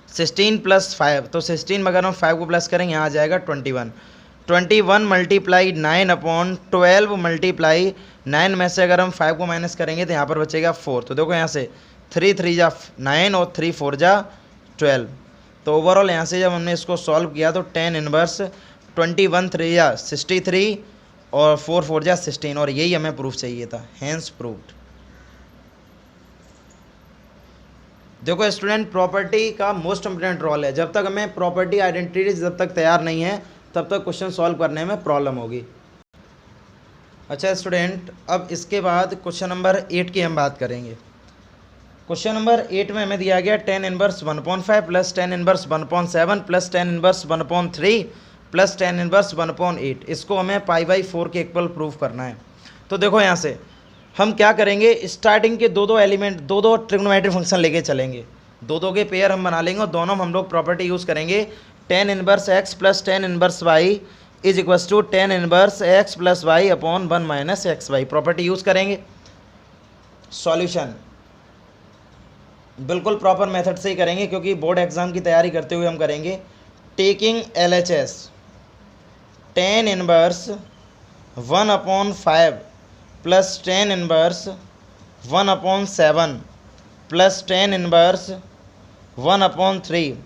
16 प्लस 5। तो 16 में अगर हम 5 को प्लस करेंगे यहाँ आ जाएगा 21 मल्टीप्लाई 9/12 मल्टीप्लाई 9 में से अगर हम 5 को माइनस करेंगे तो यहाँ पर बचेगा 4। तो देखो यहाँ से 3 3 जा 9 और 3 4 जा 12। तो ओवरऑल यहाँ से जब हमने इसको सॉल्व किया तो टेन इनवर्स 21 3 जा 63 और 4 4 जा 16, और यही हमें प्रूफ चाहिए था। Hence proved. देखो स्टूडेंट, प्रॉपर्टी का मोस्ट इंपोर्टेंट रोल है। जब तक हमें प्रॉपर्टी आइडेंटिटी जब तक तैयार नहीं है तब तक क्वेश्चन सॉल्व करने में प्रॉब्लम होगी। अच्छा स्टूडेंट, अब इसके बाद क्वेश्चन नंबर 8 की हम बात करेंगे। क्वेश्चन नंबर 8 में हमें दिया गया tan inverse 1/5 plus tan inverse 1/7 plus tan inverse 1/3 plus tan inverse 1/8। इसको हमें π/4 के इक्वल प्रूव करना है। तो देखो यहाँ से हम क्या करेंगे? स्टार्टिंग के दो एलिमेंट दो ट्रिग्नोमेट्री फंक्शन लेके चलेंगे, दो के पेयर हम बना लेंगे और दोनों में हम लोग प्रॉपर्टी यूज़ करेंगे tan inverse x plus tan inverse y is equals to ten inverse x plus y upon 1 minus x y. Property use करेंगे। सॉल्यूशन बिल्कुल प्रॉपर मेथड से ही करेंगे क्योंकि बोर्ड एग्जाम की तैयारी करते हुए हम करेंगे। Taking LHS tan inverse 1/5 plus tan inverse 1/7 plus tan inverse 1/3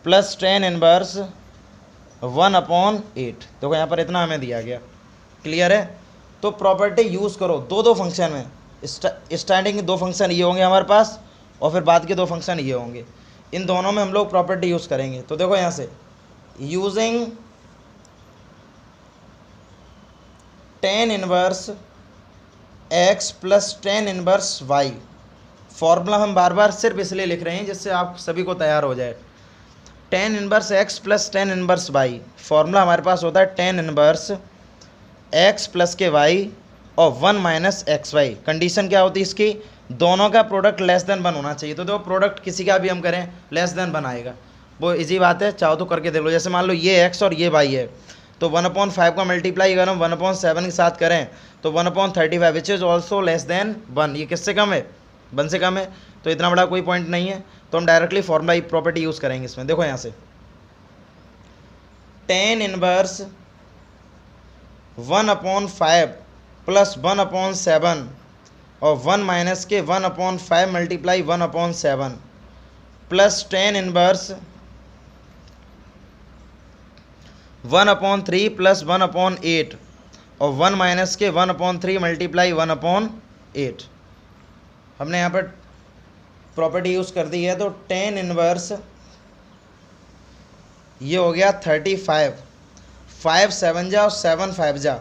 plus tan inverse 1/8। देखो यहाँ पर इतना हमें दिया गया। क्लियर है? तो प्रॉपर्टी यूज़ करो दो फंक्शन में। स्टार्टिंग के दो फंक्शन ये होंगे हमारे पास और फिर बाद के दो फंक्शन ये होंगे। इन दोनों में हम लोग प्रॉपर्टी यूज़ करेंगे। तो देखो यहाँ से using ten inverse x plus tan inverse y formula हम बार बार सिर्फ इसलिए लिख रहे हैं जिससे आप सभी को तैयार हो जाए। Tan inverse x plus tan inverse y, formula हमारे पास होता है टेन इनवर्स एक्स प्लस के वाई और one minus x y. Condition क्या होती है इसकी, दोनों का प्रोडक्ट लेस देन वन होना चाहिए। तो देखो प्रोडक्ट किसी का भी हम करें लेस देन वन आएगा, वो इजी बात है, चाहो तो करके देख लो। जैसे मान लो ये एक्स और ये वाई है, तो 1/5 का मल्टीप्लाई अगर हम 1/7 के साथ करें तो 1/35 which is also less than one. ये किससे कम है, वन से कम है, तो इतना बड़ा कोई पॉइंट नहीं है। तो हम डायरेक्टली फॉर्मूला प्रॉपर्टी यूज़ करेंगे इसमें। देखो यहाँ से टेन इनवर्स 1/5 प्लस 1/7 और 1 माइनस के 1/5 multiply 1/7 plus tan inverse 1/3 plus 1/8 और 1 माइनस के 1/3 मल्टीप्लाई 1/8। हमने यहाँ पर प्रॉपर्टी यूज़ कर दी है। तो टेन इनवर्स ये हो गया 35, 5 7 जा और 7 5 जा,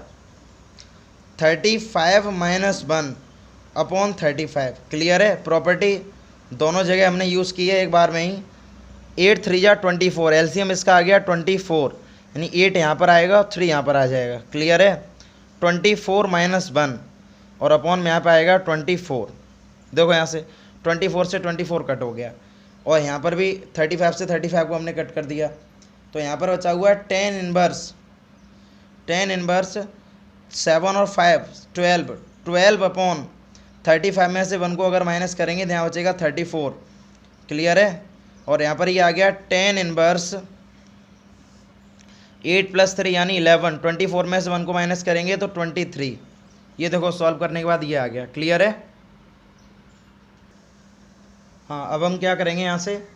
35 माइनस 1/35। क्लियर है, प्रॉपर्टी दोनों जगह हमने यूज़ की है एक बार में ही। 8 3 जा 24, एलसीएम इसका आ गया 24, यानी 8 यहाँ पर आएगा और 3 यहाँ पर आ जाएगा। क्लियर है, 24 माइनस 1 और अपॉन में यहाँ पर आएगा 24। देखो यहाँ से 24 से 24 कट हो गया और यहाँ पर भी 35 से 35 को हमने कट कर दिया। तो यहाँ पर बचा हुआ है टेन इनवर्स 7 और 5 12/35 में से 1 को अगर माइनस करेंगे तो यहाँ बचेगा 34। क्लियर है, और यहाँ पर ये आ गया टेन इनवर्स 8 + 3 यानी 11, 24 में से 1 को माइनस करेंगे तो 23। ये देखो सॉल्व करने के बाद ये आ गया। क्लियर है। हाँ, अब हम क्या करेंगे, यहाँ से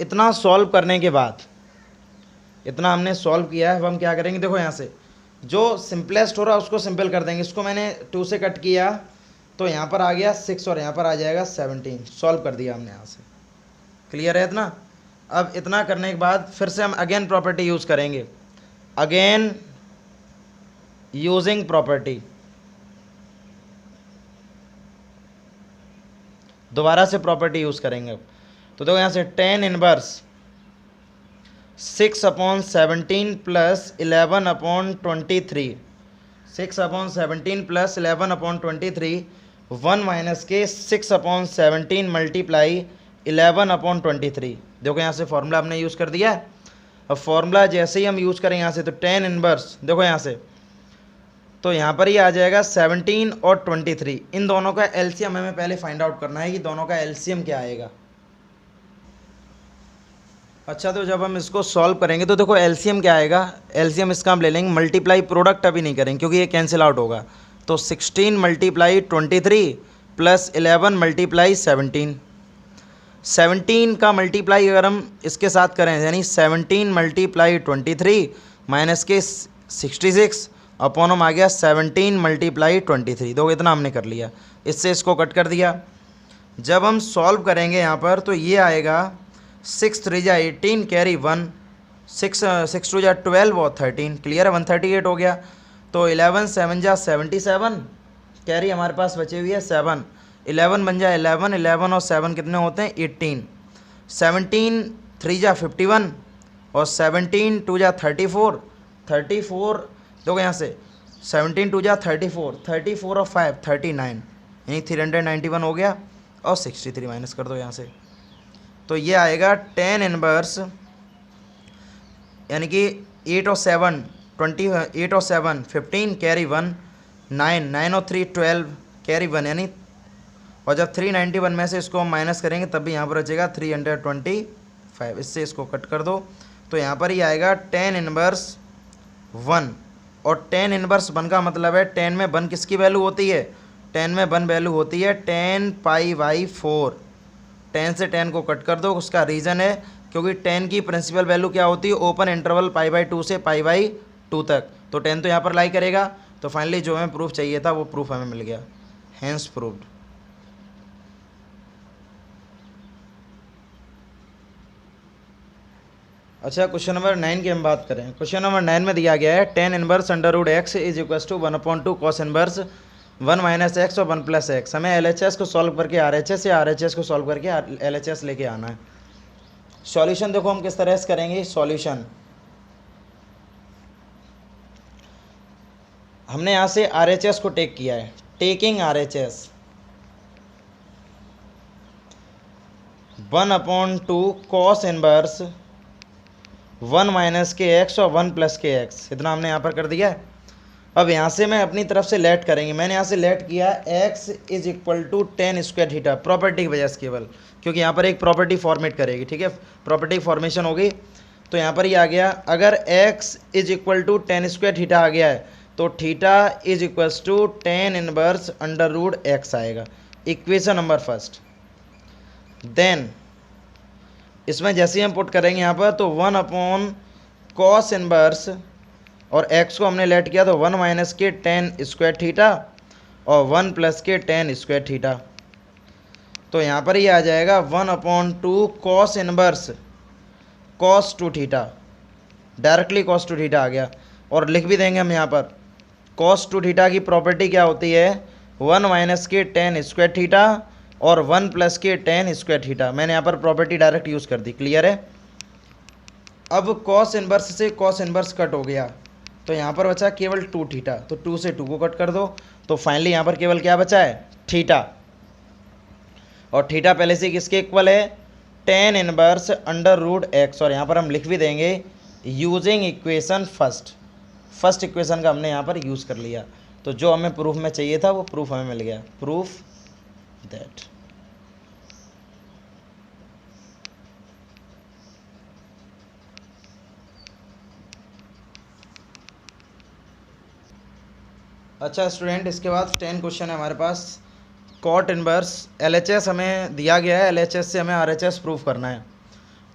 इतना सॉल्व करने के बाद, इतना हमने सॉल्व किया है, अब हम क्या करेंगे, देखो यहाँ से जो सिंपलेस्ट हो रहा है उसको सिंपल कर देंगे। इसको मैंने 2 से कट किया तो यहाँ पर आ गया 6 और यहाँ पर आ जाएगा 17। सॉल्व कर दिया हमने यहाँ से। क्लियर है इतना। अब इतना करने के बाद फिर से हम अगेन प्रॉपर्टी यूज़ करेंगे, अगेन यूजिंग प्रॉपर्टी, दोबारा से प्रॉपर्टी यूज़ करेंगे। तो देखो यहाँ से tan inverse 6/17 plus 11/23, 6/17 plus 11/23, 1 minus के 6/17 मल्टीप्लाई 11/23। देखो यहाँ से फॉर्मूला हमने यूज़ कर दिया। अब फॉर्मूला जैसे ही हम यूज़ करें यहाँ से, तो टेन इनवर्स देखो यहाँ से, तो यहाँ पर ही आ जाएगा 17 और 23। इन दोनों का एलसीएम हमें पहले फाइंड आउट करना है कि दोनों का एलसीएम क्या आएगा। अच्छा, तो जब हम इसको सॉल्व करेंगे तो देखो एलसीएम क्या आएगा, एलसीएम इसका हम ले लेंगे, मल्टीप्लाई प्रोडक्ट अभी नहीं करेंगे क्योंकि ये कैंसिल आउट होगा। तो 16 मल्टीप्लाई 23 प्लस 11 मल्टीप्लाई 17, 17 का मल्टीप्लाई अगर हम इसके साथ करें यानी 17 मल्टीप्लाई 23 माइनस के 66 अपॉन हम आ गया 17 मल्टीप्लाई 23। दो इतना हमने कर लिया, इससे इसको कट कर दिया। जब हम सॉल्व करेंगे यहाँ पर तो ये आएगा 6 3 जा 18 कैरी 1, 6 2 जा 12 और 13। क्लियर है, 138 हो गया। तो 11 7 जा 77 कैरी हमारे पास बची हुई है 7, 11 बन जाए 11, 11 और 7 कितने होते हैं 18, 17 3 जा 51 और 17 2 जा 34, 34 देखो यहाँ से 17 2 जा 34, 34 और 5 39, यानी 391 हो गया और 63 माइनस कर दो यहाँ से। तो ये आएगा टेन इनवर्स यानी कि 8 और 7 28 और 7 15 कैरी 1, 9 9 और 3 12 कैरी 1 यानी, और जब 391 में से इसको हम माइनस करेंगे तब भी यहाँ पर बचेगा 325। इससे इसको कट कर दो तो यहाँ पर ही आएगा टेन इनवर्स 1, और टेन इनवर्स 1 का मतलब है 10 में 1 किसकी वैल्यू होती है, 10 में 1 वैल्यू होती है 10 π/4। 10 से 10 को कट कर दो, उसका रीज़न है क्योंकि 10 की प्रिंसिपल वैल्यू क्या होती है, ओपन इंटरवल π/2 से π/2 तक। तो 10 तो यहाँ पर लाई करेगा। तो फाइनली जो हमें प्रूफ चाहिए था वो प्रूफ हमें मिल गया, हैंस प्रूव्ड। अच्छा, क्वेश्चन नंबर 9 की हम बात करें। क्वेश्चन नंबर 9 में दिया गया है tan inverse under root x is equal to 1/2 cos inverse 1 minus x और 1 प्लस एक्स। हमें LHS को सॉल्व करके RHS या RHS को सॉल्व करके LHS लेके आना है। सॉल्यूशन देखो हम किस तरह से करेंगे। सॉल्यूशन हमने यहाँ से RHS को टेक किया है, taking RHS 1/2 cos inverse 1 minus के एक्स और 1 प्लस के एक्स, इतना हमने यहाँ पर कर दिया है। अब यहाँ से मैं अपनी तरफ से लेट करेंगे। मैंने यहाँ से लेट किया x is equal to ten square theta, property की वजह से केवल, क्योंकि यहाँ पर एक प्रॉपर्टी फॉर्मेट करेगी, ठीक है, प्रॉपर्टी फॉर्मेशन होगी। तो यहाँ पर ये आ गया, अगर x is equal to ten square theta आ गया है तो theta is equals to ten inverse under root x आएगा, इक्वेशन नंबर फर्स्ट। देन इसमें जैसे ही हम पुट करेंगे यहाँ पर तो 1 कॉस इनवर्स और x को हमने लेट किया तो 1 माइनस के टेन स्क्वायर थीटा और 1 प्लस के टेन स्क्वायर थीटा। तो यहाँ पर ये आ जाएगा 1/2 cos inverse cos 2 theta, directly cos 2 theta आ गया। और लिख भी देंगे हम यहाँ पर कॉस 2 थीटा की प्रॉपर्टी क्या होती है, 1 माइनस के टेन स्क्वायर थीटा और 1 प्लस के टेन स्क्वायर थीटा। मैंने यहाँ पर प्रॉपर्टी डायरेक्ट यूज़ कर दी, क्लियर है। अब कॉस इनवर्स से कॉस इनवर्स कट हो गया तो यहाँ पर बचा केवल 2 थीटा, तो 2 से 2 को कट कर दो तो फाइनली यहाँ पर केवल क्या बचा है, थीटा। और थीटा पहले से किसके इक्वल है, tan inverse under root x. और यहाँ पर हम लिख भी देंगे यूजिंग इक्वेशन फर्स्ट इक्वेशन का हमने यहाँ पर यूज़ कर लिया। तो जो हमें प्रूफ में चाहिए था वो प्रूफ हमें मिल गया, प्रूफ दैट। अच्छा स्टूडेंट, इसके बाद 10 क्वेश्चन है हमारे पास। कॉट इनवर्स LHS हमें दिया गया है, LHS से हमें RHS प्रूफ करना है।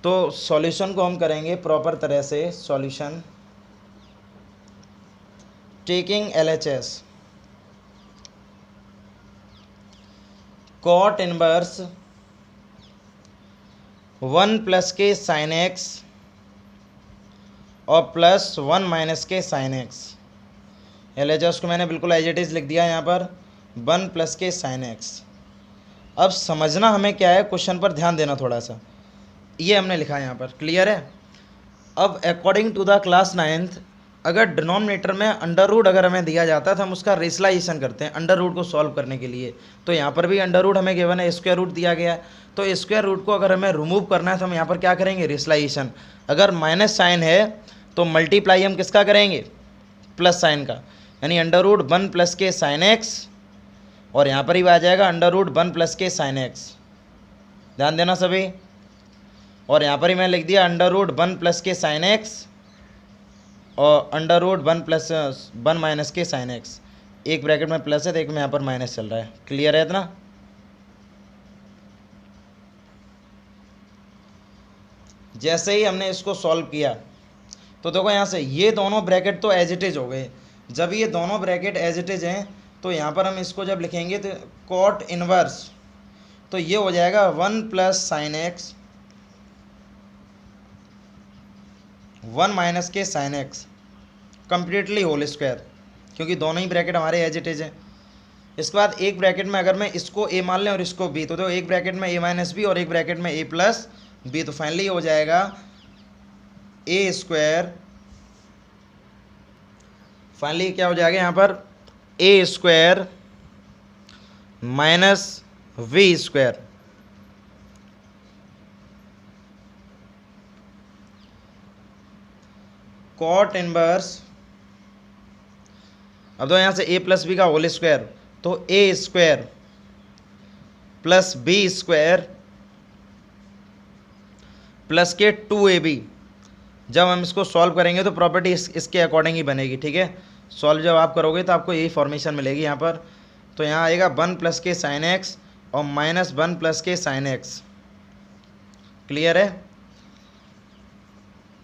तो सॉल्यूशन को हम करेंगे प्रॉपर तरह से। Solution taking LHS, cot inverse 1 plus के साइन एक्स और प्लस 1 माइनस के साइन एक्स। LHS को मैंने बिल्कुल एज इट इज़ लिख दिया यहाँ पर 1 प्लस के साइन एक्स। अब समझना हमें क्या है, क्वेश्चन पर ध्यान देना थोड़ा सा, ये हमने लिखा है यहाँ पर, क्लियर है। अब according to the class 9th अगर डिनोमिनेटर में अंडर रूट अगर हमें दिया जाता है तो हम उसका रेशलाइजेशन करते हैं अंडर रूट को सॉल्व करने के लिए। तो यहाँ पर भी अंडर रूट हमें गिवन है, स्क्वायर रूट दिया गया है, तो स्क्वायर रूट को अगर हमें रिमूव करना है तो हम यहाँ पर क्या करेंगे, रेशलाइजेशन। अगर माइनस साइन है तो मल्टीप्लाई हम किसका करेंगे, प्लस साइन का, यानी अंडर रूट 1 प्लस के साइन एक्स और यहाँ पर ही आ जाएगा अंडर रूट 1 प्लस के साइन एक्स, ध्यान देना सभी। और यहाँ पर ही मैं लिख दिया अंडर रूट 1 प्लस के साइन एक्स और अंडर रूट 1 प्लस 1 माइनस के साइन एक्स। एक ब्रैकेट में प्लस है तो एक में यहाँ पर माइनस चल रहा है, क्लियर है इतना। जैसे ही हमने इसको सॉल्व किया तो देखो यहाँ से ये दोनों ब्रैकेट तो एज इट इज हो गए। जब ये दोनों ब्रैकेट एज इट इज हैं तो यहाँ पर हम इसको जब लिखेंगे तो कॉट इनवर्स तो ये हो जाएगा 1 प्लस साइन एक्स 1 माइनस के sine x completely whole square, क्योंकि दोनों ही ब्रैकेट हमारे एज इट इज हैं। इसके बाद एक ब्रैकेट में अगर मैं इसको a मान लें और इसको b तो एक ब्रैकेट में a माइनस बी और एक ब्रैकेट में a प्लस बी, तो फाइनली हो जाएगा a स्क्वायर, फाइनली क्या हो जाएगा यहाँ पर a square minus v square. Cot inverse, अब तो यहाँ से a प्लस बी का होल स्क्वायर तो a square plus b square plus के 2ab। जब हम इसको सॉल्व करेंगे तो प्रॉपर्टी इसके अकॉर्डिंग ही बनेगी, ठीक है। सॉल्व जब आप करोगे तो आपको यही फॉर्मेशन मिलेगी यहाँ पर। तो यहाँ आएगा 1 प्लस के साइन एक्स और माइनस 1 प्लस के साइन एक्स, क्लियर है।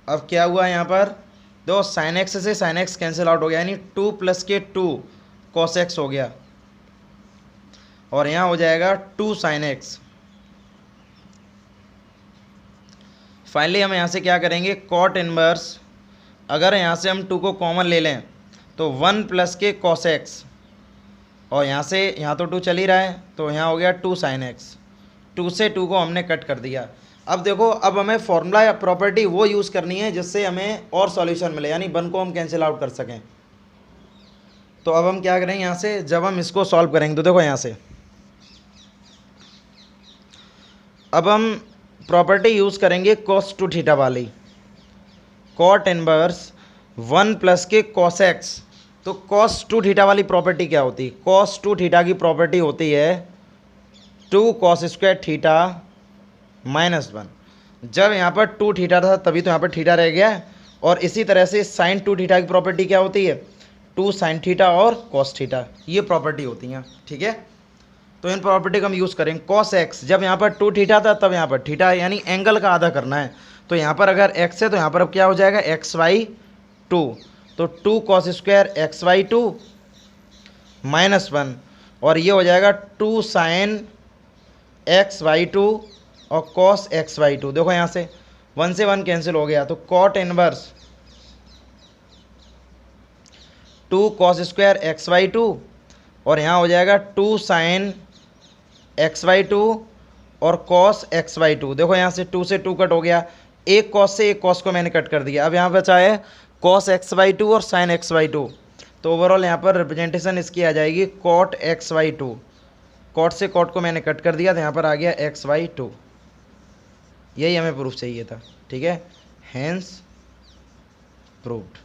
अब क्या हुआ यहाँ पर, दो साइन एक्स से साइन एक्स कैंसिल आउट हो गया, यानी 2 प्लस के 2 कॉस एक्स हो गया और यहाँ हो जाएगा 2 साइन एक्स। फाइनली हम यहाँ से क्या करेंगे, कॉट इनवर्स, अगर यहाँ से हम 2 को कॉमन ले लें तो 1 प्लस के कॉस एक्स और यहाँ से यहाँ तो 2 चल ही रहा है, तो यहाँ हो गया 2 sin x। 2 से 2 को हमने कट कर दिया। अब देखो, अब हमें फॉर्मूला या प्रॉपर्टी वो यूज़ करनी है जिससे हमें और सॉल्यूशन मिले, यानी 1 को हम कैंसिल आउट कर सकें। तो अब हम क्या करेंगे, यहाँ से जब हम इसको सॉल्व करेंगे तो देखो यहाँ से अब हम प्रॉपर्टी यूज़ करेंगे cos 2 थीटा वाली, cot इनवर्स 1 प्लस के cos x। तो cos 2 थीटा वाली प्रॉपर्टी क्या होती है? cos 2 थीटा की प्रॉपर्टी होती है 2 cos स्क्वायर थीटा माइनस 1। जब यहाँ पर 2 थीटा था तभी तो यहाँ पर थीटा रह गया। और इसी तरह से sin 2 थीटा की प्रॉपर्टी क्या होती है? 2 sin थीटा और cos थीटा, ये प्रॉपर्टी होती हैं। ठीक है, तो इन प्रॉपर्टी का हम यूज़ करेंगे। cos x, जब यहाँ पर 2 थीटा था तब यहाँ पर थीटा, यानी एंगल का आधा करना है। तो यहाँ पर अगर x है तो यहाँ पर अब क्या हो जाएगा, xy2। तो 2 cos स्क्वायर xy2 माइनस 1, और ये हो जाएगा 2 sin xy2 और cos xy2। देखो यहाँ से 1 से 1 कैंसिल हो गया, तो cot inverse 2 cos square xy2 और यहाँ हो जाएगा 2 sin xy2 और cos xy2। देखो यहाँ से 2 से 2 कट हो गया, एक cos से एक cos को मैंने कट कर दिया। अब यहाँ बचा है cos xy2 और sin xy2। तो ओवरऑल यहाँ पर रिप्रेजेंटेशन इसकी आ जाएगी cot xy2। cot से cot को मैंने कट कर दिया, तो यहाँ पर आ गया xy2। यही हमें प्रूफ चाहिए था। ठीक है, हैंस प्रूव्ड।